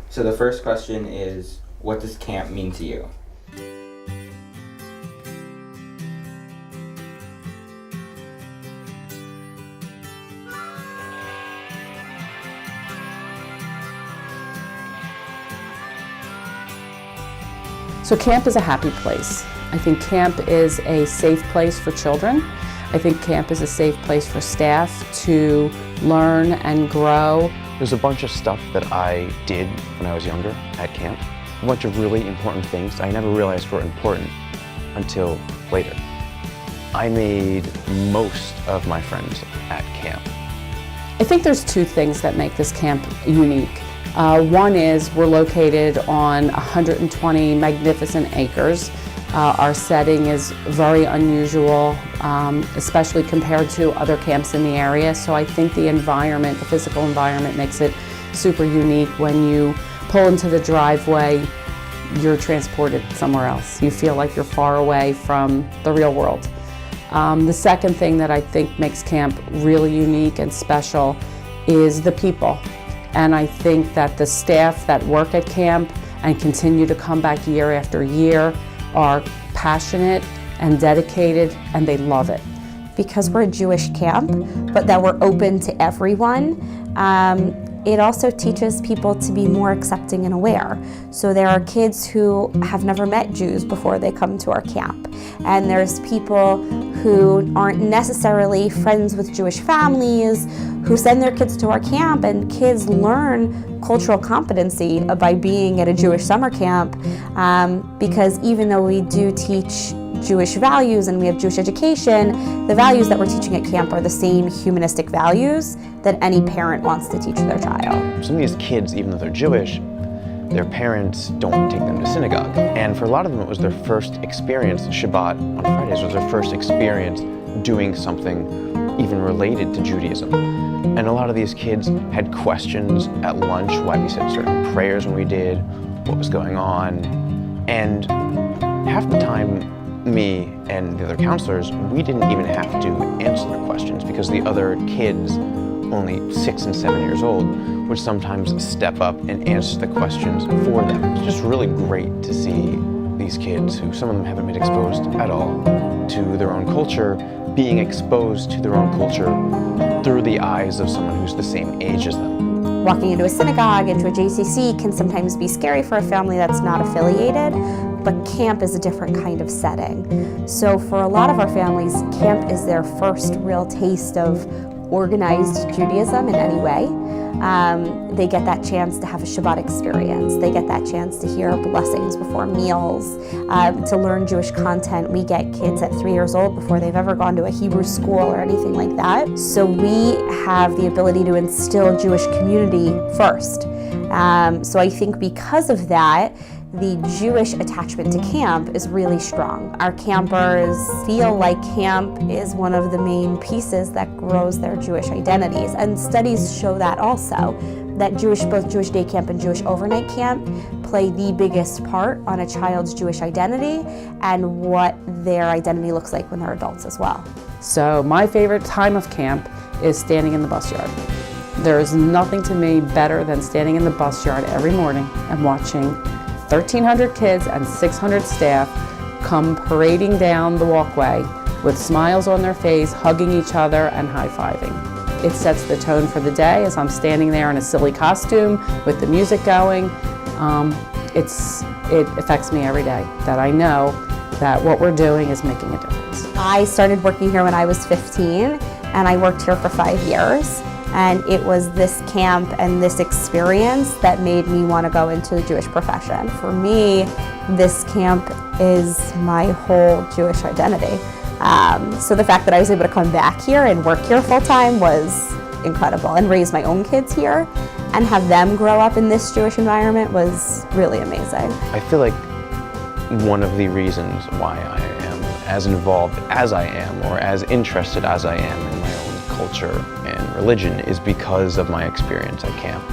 So the first question is, what does camp mean to you? So camp is a happy place. I think camp is a safe place for children. I think camp is a safe place for staff to learn and grow. There's a bunch of stuff that I did when I was younger at camp. A bunch of really important things I never realized were important until later. I made most of my friends at camp. I think there's two things that make this camp unique. One is we're located on 120 magnificent acres. Our setting is very unusual, especially compared to other camps in the area. So I think the environment, the physical environment, makes it super unique. When you pull into the driveway, you're transported somewhere else. You feel like you're far away from the real world. The second thing that I think makes camp really unique and special is the people. And I think that the staff that work at camp and continue to come back year after year are passionate and dedicated, and they love it. Because we're a Jewish camp, but that we're open to everyone, it also teaches people to be more accepting and aware. So there are kids who have never met Jews before they come to our camp. And there's people who aren't necessarily friends with Jewish families who send their kids to our camp, and kids learn cultural competency by being at a Jewish summer camp, because even though we do teach Jewish values and we have Jewish education, the values that we're teaching at camp are the same humanistic values that any parent wants to teach their child. Some of these kids, even though they're Jewish, their parents don't take them to synagogue. And for a lot of them, it was their first experience. Shabbat on Fridays was their first experience doing something even related to Judaism. And a lot of these kids had questions at lunch, why we said certain prayers when we did, what was going on. And half the time, me and the other counselors, we didn't even have to answer their questions, because the other kids, only 6 and 7 years old, would sometimes step up and answer the questions for them. It's just really great to see these kids, who some of them haven't been exposed at all to their own culture, being exposed to their own culture through the eyes of someone who's the same age as them. Walking into a synagogue, into a JCC, can sometimes be scary for a family that's not affiliated, but camp is a different kind of setting. So for a lot of our families, camp is their first real taste of organized Judaism in any way. They get that chance to have a Shabbat experience. They get that chance to hear blessings before meals, to learn Jewish content. We get kids at 3 years old before they've ever gone to a Hebrew school or anything like that. So we have the ability to instill Jewish community first. So I think because of that, the Jewish attachment to camp is really strong. Our campers feel like camp is one of the main pieces that grows their Jewish identities. And studies show that also, that both Jewish day camp and Jewish overnight camp play the biggest part on a child's Jewish identity and what their identity looks like when they're adults as well. So my favorite time of camp is standing in the bus yard. There is nothing to me better than standing in the bus yard every morning and watching 1,300 kids and 600 staff come parading down the walkway with smiles on their face, hugging each other and high-fiving. It sets the tone for the day as I'm standing there in a silly costume with the music going. It affects me every day that I know that what we're doing is making a difference. I started working here when I was 15, and I worked here for 5 years. And it was this camp and this experience that made me want to go into the Jewish profession. For me, this camp is my whole Jewish identity. So the fact that I was able to come back here and work here full time was incredible, and raise my own kids here and have them grow up in this Jewish environment was really amazing. I feel like one of the reasons why I am as involved as I am, or as interested as I am in my own culture and religion, is because of my experience at camp.